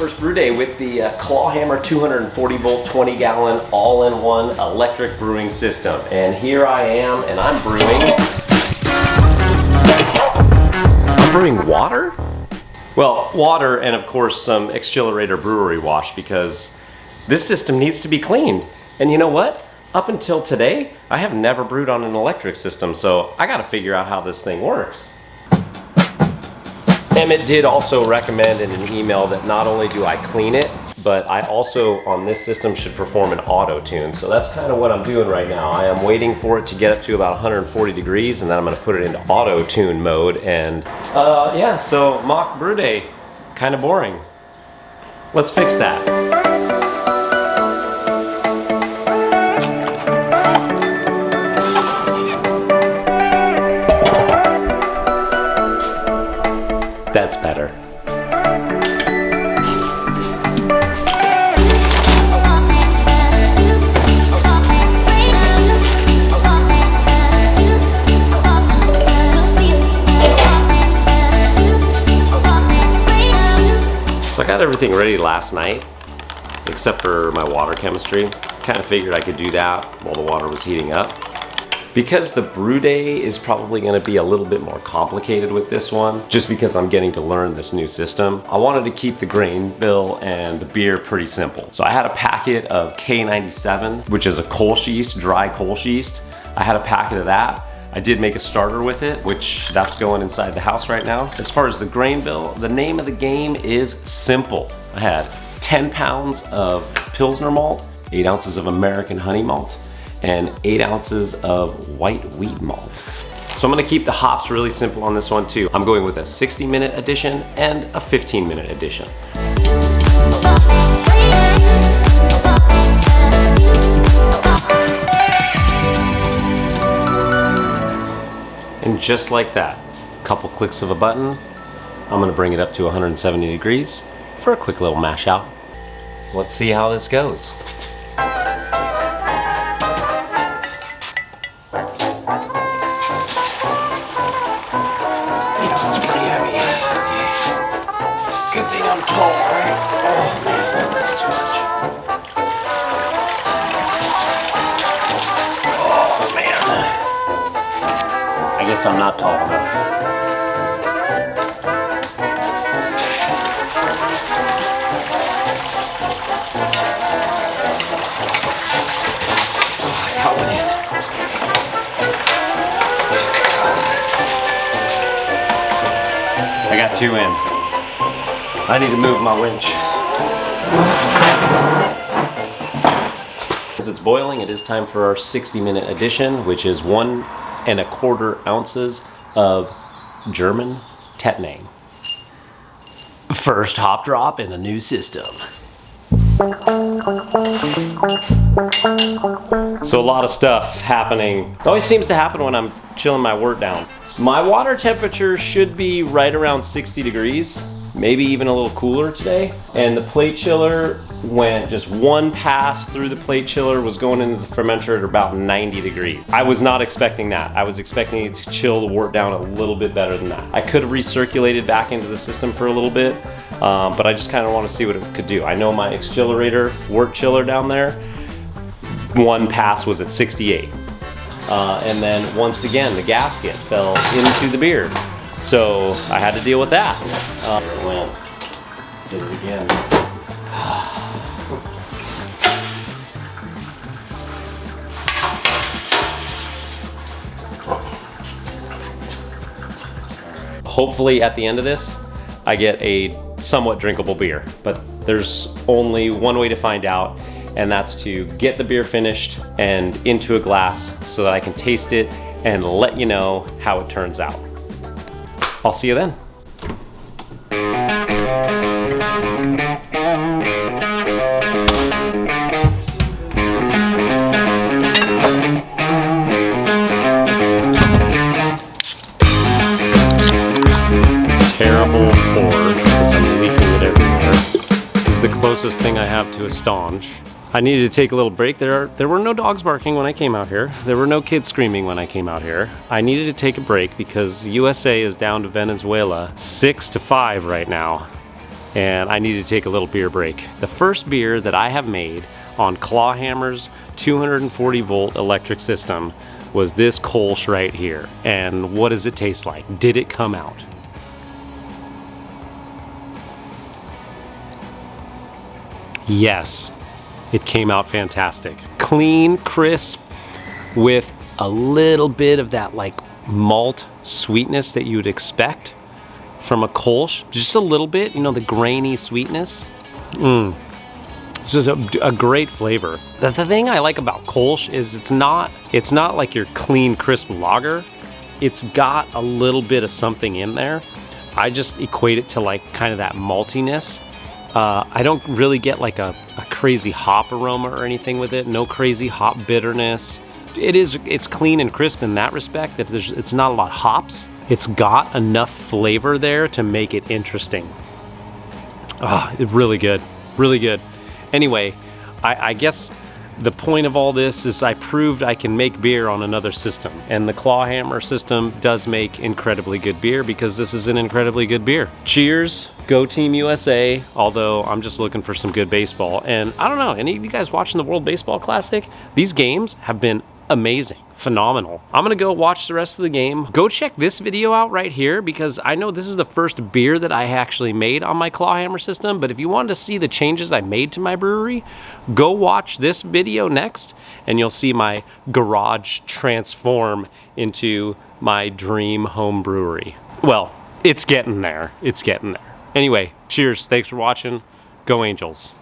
first brew day with the ClawHammer 240 volt 20 gallon all-in-one electric brewing system. And here I am, and I'm brewing water? Well, water and of course some Accelerator brewery wash, because this system needs to be cleaned. And you know what? Up until today, I have never brewed on an electric system, so I gotta figure out how this thing works. Emmett did also recommend in an email that not only do I clean it, but I also, on this system, should perform an auto tune. So that's kind of what I'm doing right now. I am waiting for it to get up to about 140 degrees, and then I'm gonna put it into auto tune mode. And yeah, so mock brew day, kind of boring. Let's fix that. That's better. So I got everything ready last night, except for my water chemistry. Kind of figured I could do that while the water was heating up. Because the brew day is probably gonna be a little bit more complicated with this one, just because I'm getting to learn this new system, I wanted to keep the grain bill and the beer pretty simple. So I had a packet of K97, which is a Kolschist, dry Kolschist. I had a packet of that. I did make a starter with it, which that's going inside the house right now. As far as the grain bill, the name of the game is simple. I had 10 pounds of Pilsner malt, 8 ounces of American honey malt, and 8 ounces of white wheat malt. So I'm gonna keep the hops really simple on this one too. I'm going with a 60-minute edition and a 15-minute edition. And just like that, a couple clicks of a button, I'm gonna bring it up to 170 degrees for a quick little mash out. Let's see how this goes. Good thing I'm tall, right? Oh man, that's too much. Oh man. I guess I'm not tall enough. I got one in. I got 2 in. I need to move my winch. As it's boiling, it is time for our 60-minute edition, which is 1 1/4 ounces of German Tettnang. First hop drop in the new system. So a lot of stuff happening. It always seems to happen when I'm chilling my wort down. My water temperature should be right around 60 degrees. Maybe even a little cooler today. And the plate chiller went just one pass through the plate chiller, was going into the fermenter at about 90 degrees. I was not expecting that. I was expecting it to chill the wort down a little bit better than that. I could have recirculated back into the system for a little bit, but I just kind of want to see what it could do. I know my Accelerator wort chiller down there, one pass was at 68. And then once again, the gasket fell into the beer. So I had to deal with that. Well, did it again. Hopefully at the end of this, I get a somewhat drinkable beer, but there's only one way to find out, and that's to get the beer finished and into a glass so that I can taste it and let you know how it turns out. I'll see you then. Terrible pour because I'm leaking it everywhere. This is the closest thing I have to a staunch. I needed to take a little break. There were no dogs barking when I came out here. There were no kids screaming when I came out here. I needed to take a break because USA is down to Venezuela 6-5 right now. and I need to take a little beer break. The first beer that I have made on ClawHammer's 240 volt electric system was this Kolsch right here. And what does it taste like? Did it come out? Yes, it came out fantastic. Clean, crisp, with a little bit of that like malt sweetness that you would expect from a Kolsch. Just a little bit, you know, the grainy sweetness. This is a great flavor. The thing I like about Kolsch is it's not like your clean, crisp lager. It's got a little bit of something in there. I just equate it to like kind of that maltiness. I don't really get like a crazy hop aroma or anything with it. No crazy hop bitterness. It's clean and crisp in that respect, that it's not a lot of hops. It's got enough flavor there to make it interesting. It's really good, really good. Anyway, I guess the point of all this is I proved I can make beer on another system, and the ClawHammer system does make incredibly good beer because this is an incredibly good beer. Cheers, go Team USA, although I'm just looking for some good baseball. And I don't know, any of you guys watching the World Baseball Classic? These games have been amazing, phenomenal. I'm gonna go watch the rest of the game. Go check this video out right here, because I know this is the first beer that I actually made on my ClawHammer system, but if you wanted to see the changes I made to my brewery, go watch this video next, and you'll see my garage transform into my dream home brewery. Well, it's getting there. It's getting there. Anyway, cheers. Thanks for watching. Go Angels.